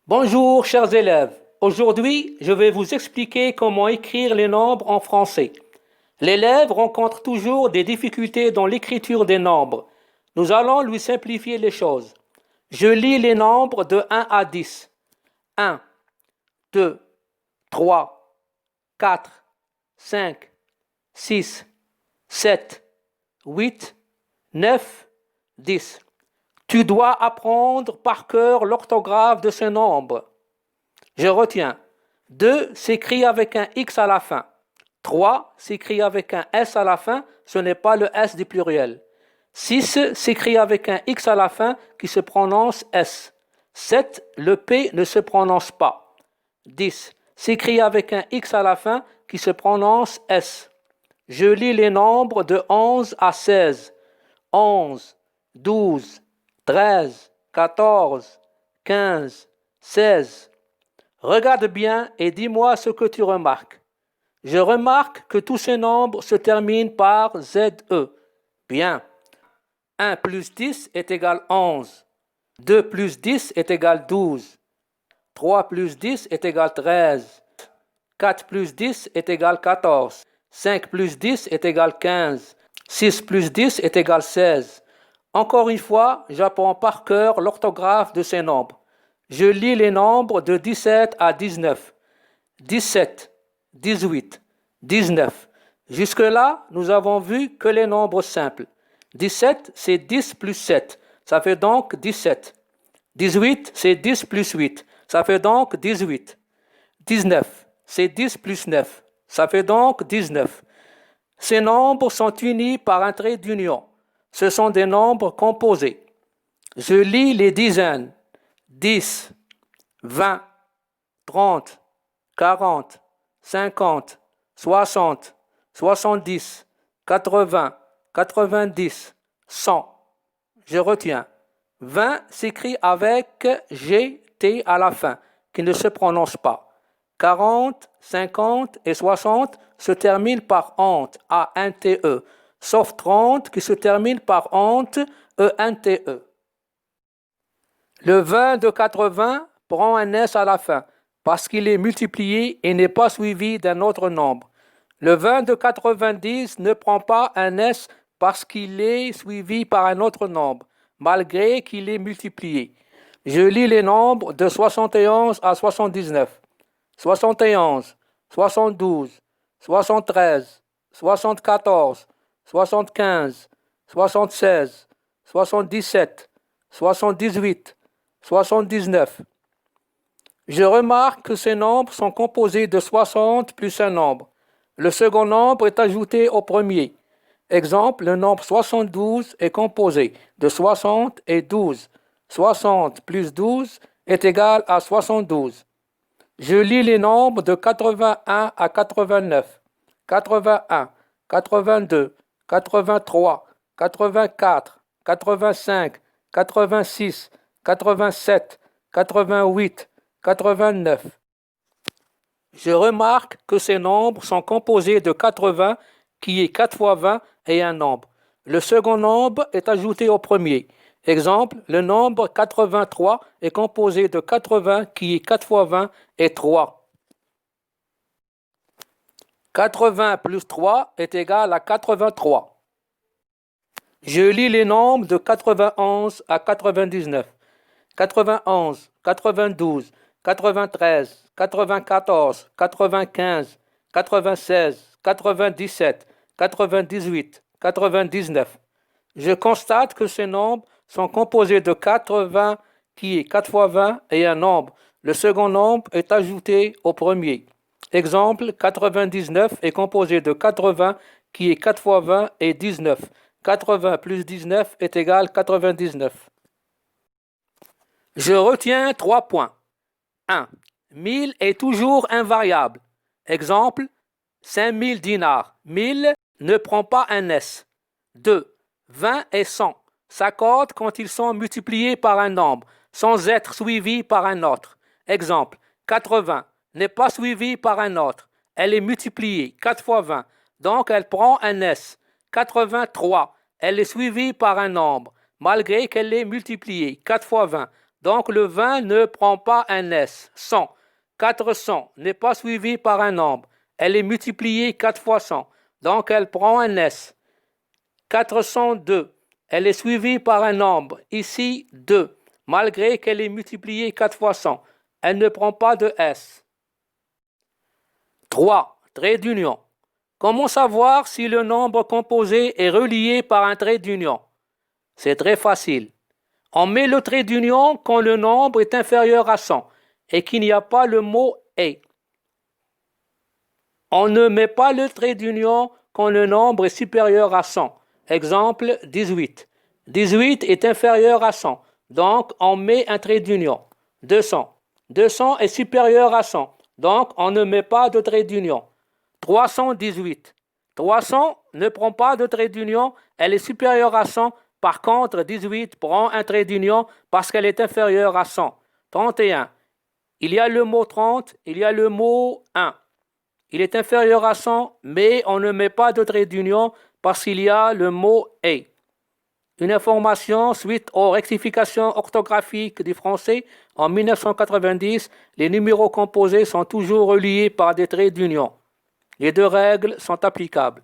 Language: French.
Bonjour chers élèves, aujourd'hui je vais vous expliquer comment écrire les nombres en français. L'élève rencontre toujours des difficultés dans l'écriture des nombres. Nous allons lui simplifier les choses. Je lis les nombres de 1 à 10. 1, 2, 3, 4, 5, 6, 7, 8, 9, 10. Tu dois apprendre par cœur l'orthographe de ces nombres. Je retiens. 2 s'écrit avec un X à la fin. 3 s'écrit avec un S à la fin, ce n'est pas le S du pluriel. 6 s'écrit avec un X à la fin qui se prononce S. 7, le P ne se prononce pas. 10 s'écrit avec un X à la fin qui se prononce S. Je lis les nombres de 11 à 16. 11, 12, 13, 14, 15, 16. Regarde bien et dis-moi ce que tu remarques. Je remarque que tous ces nombres se terminent par ZE. Bien. 1 plus 10 est égal 11. 2 plus 10 est égal 12. 3 plus 10 est égal 13. 4 plus 10 est égal 14. 5 plus 10 est égal 15. 6 plus 10 est égal 16. Encore une fois, j'apprends par cœur l'orthographe de ces nombres. Je lis les nombres de 17 à 19. 17, 18, 19. Jusque-là, nous avons vu que les nombres simples. 17, c'est 10 plus 7. Ça fait donc 17. 18, c'est 10 plus 8. Ça fait donc 18. 19, c'est 10 plus 9. Ça fait donc 19. Ces nombres sont unis par un trait d'union. Ce sont des nombres composés. Je lis les dizaines. 10, 20, 30, 40, 50, 60, 70, 80, 90, 100. Je retiens. 20 s'écrit avec GT à la fin, qui ne se prononce pas. 40, 50 et 60 se terminent par ante, A-N-T-E, sauf 30 qui se termine par ante, E-N-T-E. Le 20 de 80 prend un S à la fin, parce qu'il est multiplié et n'est pas suivi d'un autre nombre. Le 20 de 90 ne prend pas un S parce qu'il est suivi par un autre nombre, malgré qu'il est multiplié. Je lis les nombres de 71 à 79. 71, 72, 73, 74, 75, 76, 77, 78, 79. Je remarque que ces nombres sont composés de 60 plus un nombre. Le second nombre est ajouté au premier. Exemple, le nombre 72 est composé de 60 et 12. 60 plus 12 est égal à 72. Je lis les nombres de 81 à 89. 81, 82, 83, 84, 85, 86, 87, 88, 89. Je remarque que ces nombres sont composés de 80, qui est 4 fois 20 et un nombre. Le second nombre est ajouté au premier. Exemple, le nombre 83 est composé de 80, qui est 4 fois 20 et 3. 80 plus 3 est égal à 83. Je lis les nombres de 91 à 99. 91, 92, 93, 94, 95, 96, 97, 98, 99. Je constate que ces nombres sont composés de 80 qui est 4 fois 20 et un nombre. Le second nombre est ajouté au premier. Exemple, 99 est composé de 80 qui est 4 fois 20 et 19. 80 plus 19 est égal à 99. Je retiens 3 points. 1. 1000 est toujours invariable. Exemple, 5000 dinars. 1000 ne prend pas un S. 2. 20 et 100 s'accordent quand ils sont multipliés par un nombre, sans être suivis par un autre. Exemple, 80 n'est pas suivi par un autre. Elle est multipliée 4 fois 20, donc elle prend un S. 83, elle est suivie par un nombre, malgré qu'elle est multipliée 4 fois 20. Donc le 20 ne prend pas un S. 100. 400 n'est pas suivi par un nombre. Elle est multipliée 4 fois 100. Donc elle prend un S. 402. Elle est suivie par un nombre. Ici 2. Malgré qu'elle est multipliée 4 fois 100. Elle ne prend pas de S. 3. Trait d'union. Comment savoir si le nombre composé est relié par un trait d'union? C'est très facile. On met le trait d'union quand le nombre est inférieur à 100 et qu'il n'y a pas le mot « et ». On ne met pas le trait d'union quand le nombre est supérieur à 100. Exemple 18. 18 est inférieur à 100, donc on met un trait d'union. 200. 200 est supérieur à 100, donc on ne met pas de trait d'union. 318. 300 ne prend pas de trait d'union, elle est supérieure à 100. Par contre, 18 prend un trait d'union parce qu'elle est inférieure à 100. 31. Il y a le mot 30, il y a le mot 1. Il est inférieur à 100, mais on ne met pas de trait d'union parce qu'il y a le mot « et ». Une information suite aux rectifications orthographiques du français en 1990, les numéros composés sont toujours reliés par des traits d'union. Les deux règles sont applicables.